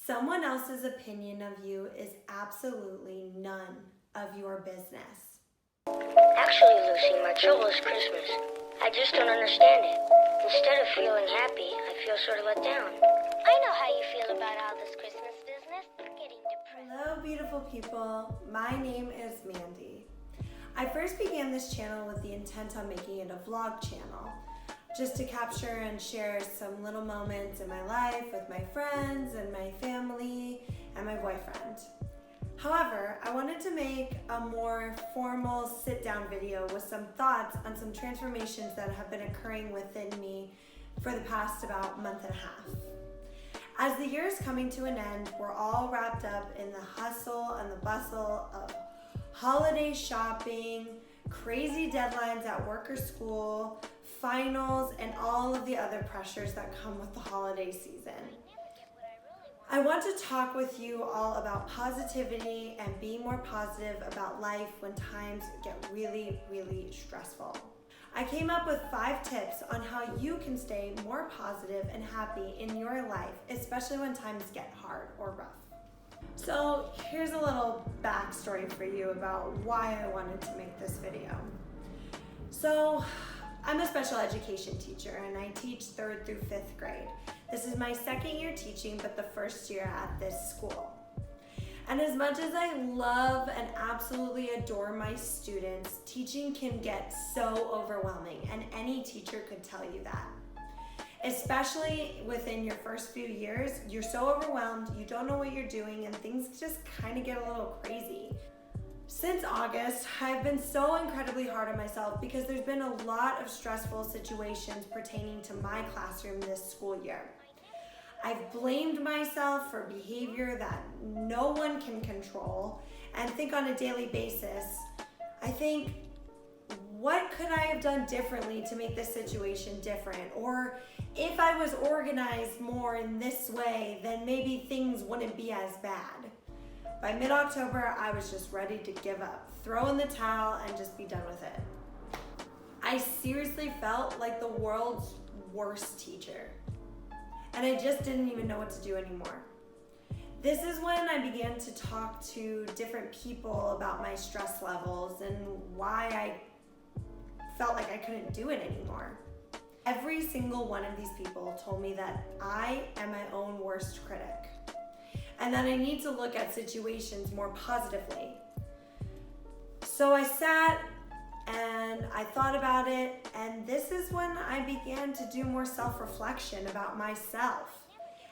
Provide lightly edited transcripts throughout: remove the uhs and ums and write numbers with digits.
Someone else's opinion of you is absolutely none of your business. Actually, Lucy, my trouble is Christmas. I just don't understand it. Instead of feeling happy, I feel sort of let down. I know how you feel about all this Christmas business. Getting depressed. Hello, beautiful people. My name is Mandy. I first began this channel with the intent on making it a vlog channel, just to capture and share some little moments in my life with my friends and my family and my boyfriend. However, I wanted to make a more formal sit-down video with some thoughts on some transformations that have been occurring within me for the past about month and a half. As the year is coming to an end, we're all wrapped up in the hustle and the bustle of holiday shopping, crazy deadlines at work or school, finals, and all of the other pressures that come with the holiday season. I want to talk with you all about positivity and being more positive about life when times get really, really stressful. I came up with 5 tips on how you can stay more positive and happy in your life, especially when times get hard or rough. So here's a little backstory for you about why I wanted to make this video. So I'm a special education teacher and I teach 3rd through 5th grade. This is my 2nd year teaching, but the 1st year at this school. And as much as I love and absolutely adore my students, teaching can get so overwhelming, and any teacher could tell you that. Especially within your first few years, you're so overwhelmed, you don't know what you're doing, and things just kind of get a little crazy. Since August, I've been so incredibly hard on myself because there's been a lot of stressful situations pertaining to my classroom this school year. I've blamed myself for behavior that no one can control and think on a daily basis, I think, what could I have done differently to make this situation different? Or if I was organized more in this way, then maybe things wouldn't be as bad. By mid-October, I was just ready to give up, throw in the towel, and just be done with it. I seriously felt like the world's worst teacher, and I just didn't even know what to do anymore. This is when I began to talk to different people about my stress levels and why I felt like I couldn't do it anymore. Every single one of these people told me that I am my own worst critic, and that I need to look at situations more positively. So I sat and I thought about it, and this is when I began to do more self-reflection about myself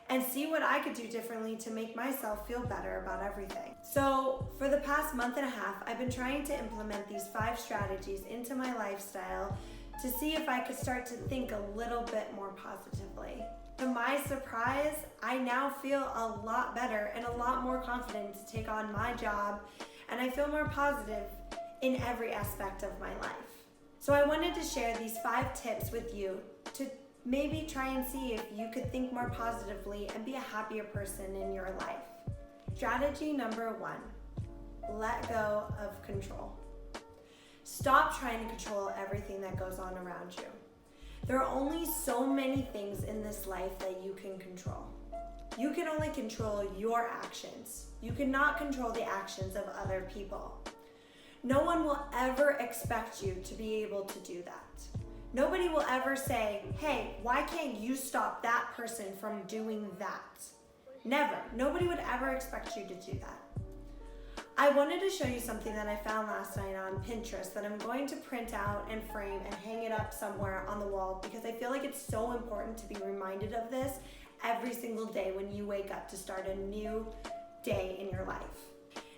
and see what I could do differently to make myself feel better about everything. So for the past month and a half, I've been trying to implement these 5 strategies into my lifestyle to see if I could start to think a little bit more positively. To my surprise, I now feel a lot better and a lot more confident to take on my job, and I feel more positive in every aspect of my life. So I wanted to share these 5 tips with you to maybe try and see if you could think more positively and be a happier person in your life. Strategy number 1, let go of control. Stop trying to control everything that goes on around you. There are only so many things in this life that you can control. You can only control your actions. You cannot control the actions of other people. No one will ever expect you to be able to do that. Nobody will ever say, hey, why can't you stop that person from doing that? Never. Nobody would ever expect you to do that. I wanted to show you something that I found last night on Pinterest that I'm going to print out and frame and hang it up somewhere on the wall because I feel like it's so important to be reminded of this every single day when you wake up to start a new day in your life.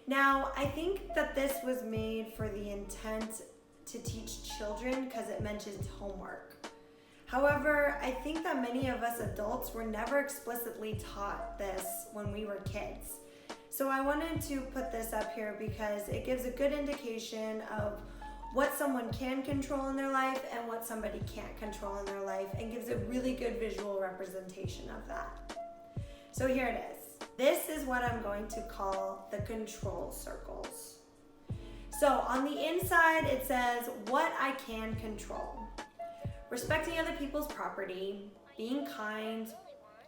Now, I think that this was made for the intent to teach children because it mentions homework. However, I think that many of us adults were never explicitly taught this when we were kids. So I wanted to put this up here because it gives a good indication of what someone can control in their life and what somebody can't control in their life, and gives a really good visual representation of that. So here it is. This is what I'm going to call the control circles. So on the inside, it says what I can control. Respecting other people's property, being kind,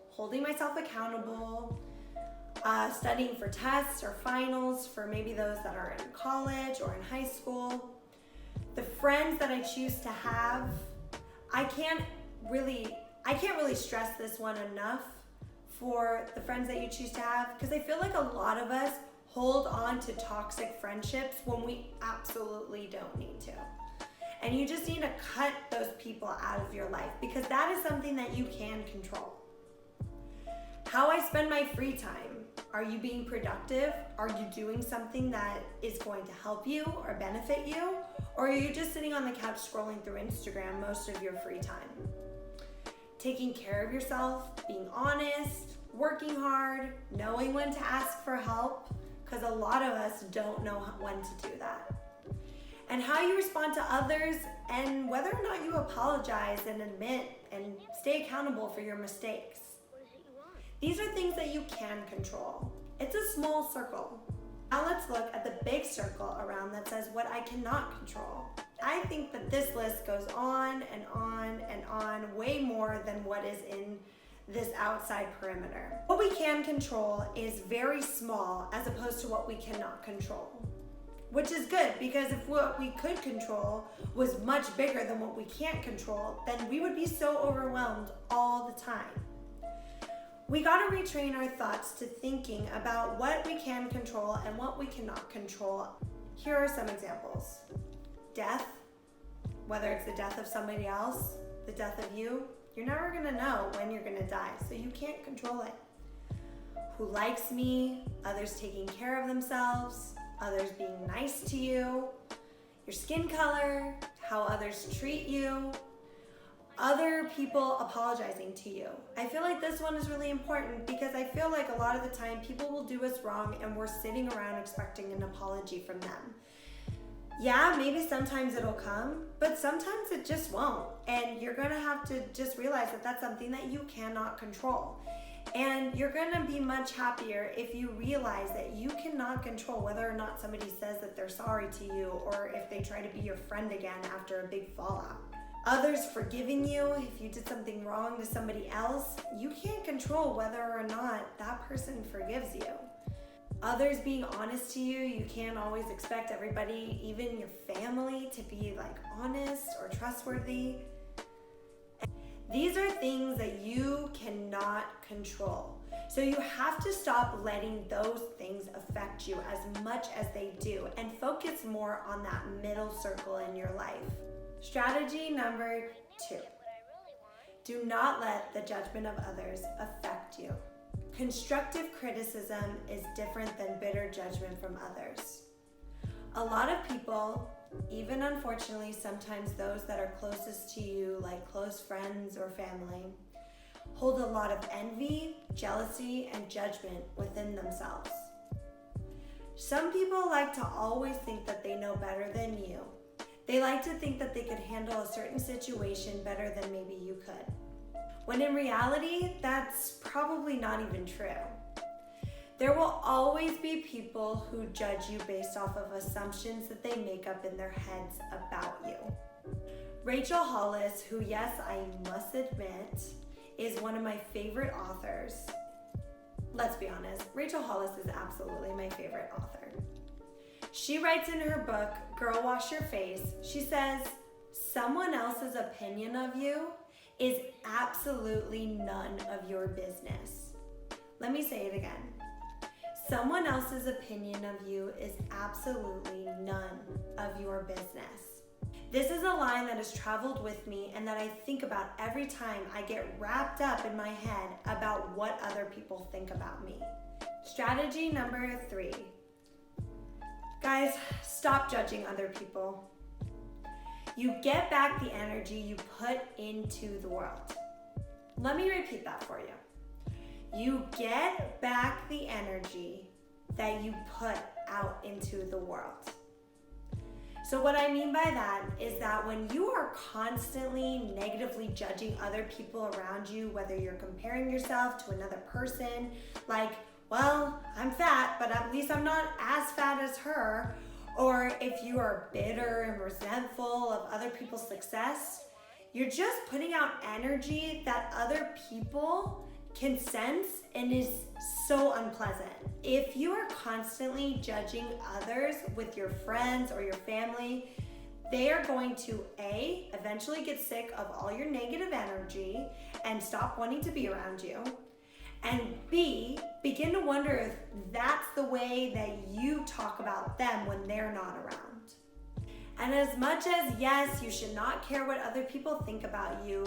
holding myself accountable, studying for tests or finals, for maybe those that are in college or in high school. The friends that I choose to have, I can't really stress this one enough for the friends that you choose to have, because I feel like a lot of us hold on to toxic friendships when we absolutely don't need to. And you just need to cut those people out of your life, because that is something that you can control. How I spend my free time. Are you being productive? Are you doing something that is going to help you or benefit you? Or are you just sitting on the couch scrolling through Instagram most of your free time? Taking care of yourself, being honest, working hard, knowing when to ask for help, because a lot of us don't know when to do that. And how you respond to others, and whether or not you apologize and admit and stay accountable for your mistakes. These are things that you can control. It's a small circle. Now let's look at the big circle around that says what I cannot control. I think that this list goes on and on and on, way more than what is in this outside perimeter. What we can control is very small as opposed to what we cannot control. Which is good, because if what we could control was much bigger than what we can't control, then we would be so overwhelmed all the time. We gotta retrain our thoughts to thinking about what we can control and what we cannot control. Here are some examples. Death, whether it's the death of somebody else, the death of you, you're never gonna know when you're gonna die, so you can't control it. Who likes me, others taking care of themselves, others being nice to you, your skin color, how others treat you, other people apologizing to you. I feel like this one is really important, because I feel like a lot of the time people will do us wrong and we're sitting around expecting an apology from them. Yeah, maybe sometimes it'll come, but sometimes it just won't. And you're gonna have to just realize that that's something that you cannot control. And you're gonna be much happier if you realize that you cannot control whether or not somebody says that they're sorry to you, or if they try to be your friend again after a big fallout. Others forgiving you if you did something wrong to somebody else, you can't control whether or not that person forgives you. Others being honest to you, you can't always expect everybody, even your family, to be like honest or trustworthy. These are things that you cannot control. So you have to stop letting those things affect you as much as they do, and focus more on that middle circle in your life. Strategy number 2. Do not let the judgment of others affect you. Constructive criticism is different than bitter judgment from others. A lot of people, even unfortunately sometimes those that are closest to you, like close friends or family, hold a lot of envy, jealousy, and judgment within themselves. Some people like to always think that they know better than you. They like to think that they could handle a certain situation better than maybe you could. When in reality, that's probably not even true. There will always be people who judge you based off of assumptions that they make up in their heads about you. Rachel Hollis, who, yes, I must admit, is one of my favorite authors. Let's be honest, Rachel Hollis is absolutely my favorite author. She writes in her book, Girl Wash Your Face, she says, someone else's opinion of you is absolutely none of your business. Let me say it again. Someone else's opinion of you is absolutely none of your business. This is a line that has traveled with me and that I think about every time I get wrapped up in my head about what other people think about me. Strategy number 3. Guys, stop judging other people. You get back the energy you put into the world. Let me repeat that for you. You get back the energy that you put out into the world. So what I mean by that is that when you are constantly negatively judging other people around you, whether you're comparing yourself to another person, like, well, I'm fat, but at least I'm not as fat as her, or if you are bitter and resentful of other people's success, you're just putting out energy that other people can sense and is so unpleasant. If you are constantly judging others with your friends or your family, they are going to A, eventually get sick of all your negative energy and stop wanting to be around you. And B, begin to wonder if that's the way that you talk about them when they're not around. And as much as, yes, you should not care what other people think about you,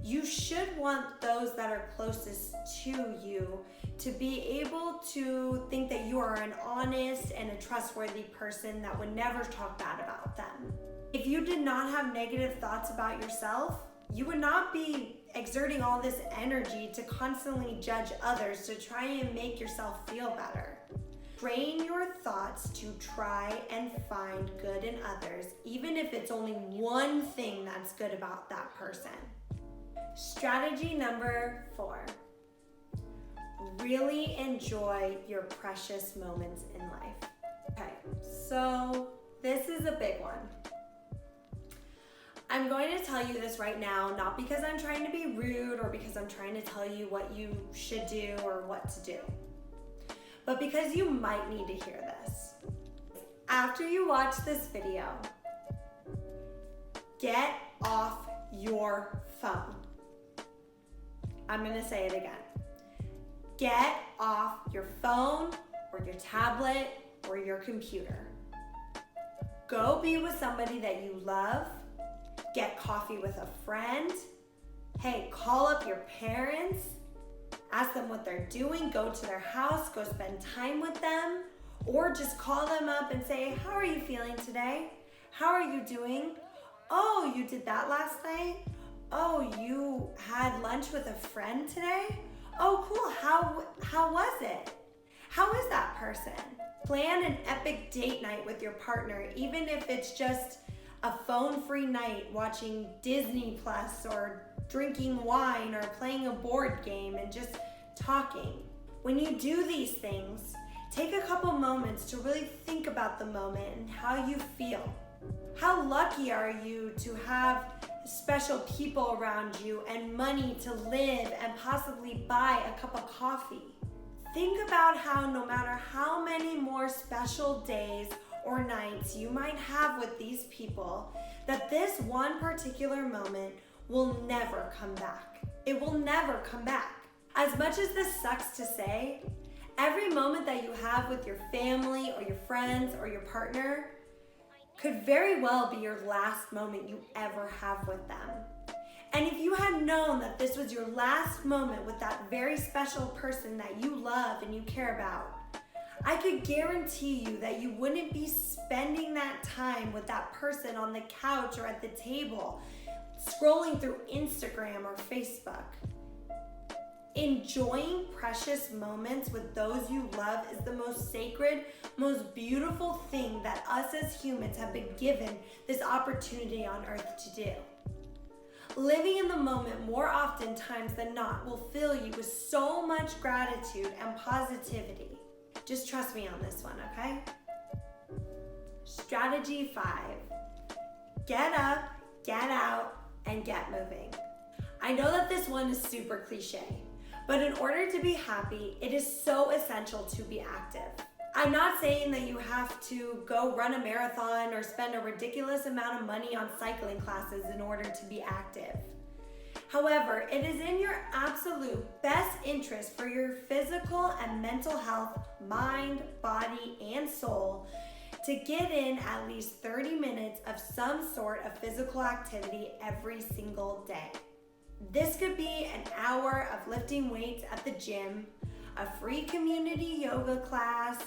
you should want those that are closest to you to be able to think that you are an honest and a trustworthy person that would never talk bad about them. If you did not have negative thoughts about yourself, you would not be exerting all this energy to constantly judge others to try and make yourself feel better. Train your thoughts to try and find good in others, even if it's only one thing that's good about that person. Strategy number 4. Really enjoy your precious moments in life. Okay, so this is a big one. I'm going to tell you this right now, not because I'm trying to be rude or because I'm trying to tell you what you should do or what to do, but because you might need to hear this. After you watch this video, get off your phone. I'm going to say it again. Get off your phone or your tablet or your computer. Go be with somebody that you love. Get coffee with a friend. Hey, call up your parents. Ask them what they're doing. Go to their house. Go spend time with them. Or just call them up and say, how are you feeling today? How are you doing? Oh, you did that last night? Oh, you had lunch with a friend today? Oh, cool. How was it? How is that person? Plan an epic date night with your partner, even if it's just a phone-free night watching Disney Plus or drinking wine or playing a board game and just talking. When you do these things, take a couple moments to really think about the moment and how you feel. How lucky are you to have special people around you and money to live and possibly buy a cup of coffee? Think about how no matter how many more special days or nights you might have with these people, that this one particular moment will never come back. It will never come back. As much as this sucks to say, every moment that you have with your family or your friends or your partner could very well be your last moment you ever have with them. And if you had known that this was your last moment with that very special person that you love and you care about, I could guarantee you that you wouldn't be spending that time with that person on the couch or at the table, scrolling through Instagram or Facebook. Enjoying precious moments with those you love is the most sacred, most beautiful thing that us as humans have been given this opportunity on earth to do. Living in the moment more often times than not will fill you with so much gratitude and positivity. Just trust me on this one, okay? Strategy 5. Get up, get out, and get moving. I know that this one is super cliche, but in order to be happy, it is so essential to be active. I'm not saying that you have to go run a marathon or spend a ridiculous amount of money on cycling classes in order to be active. However, it is in your absolute best interest for your physical and mental health, mind, body, and soul to get in at least 30 minutes of some sort of physical activity every single day. This could be an hour of lifting weights at the gym, a free community yoga class,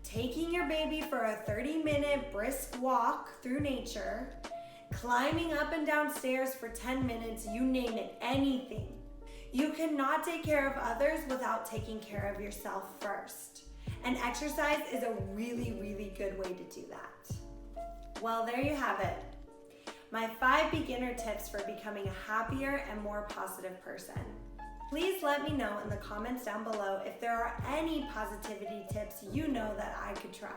taking your baby for a 30-minute brisk walk through nature, climbing up and down stairs for 10 minutes, you name it, anything. You cannot take care of others without taking care of yourself first. And exercise is a really, really good way to do that. Well, there you have it. My 5 beginner tips for becoming a happier and more positive person. Please let me know in the comments down below if there are any positivity tips you know that I could try.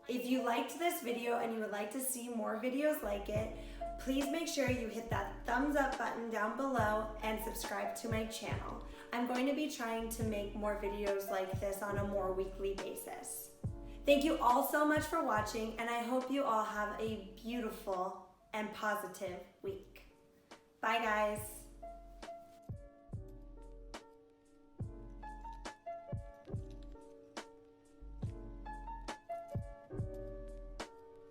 If you liked this video and you would like to see more videos like it, please make sure you hit that thumbs up button down below and subscribe to my channel. I'm going to be trying to make more videos like this on a more weekly basis. Thank you all so much for watching, and I hope you all have a beautiful and positive week. Bye, guys.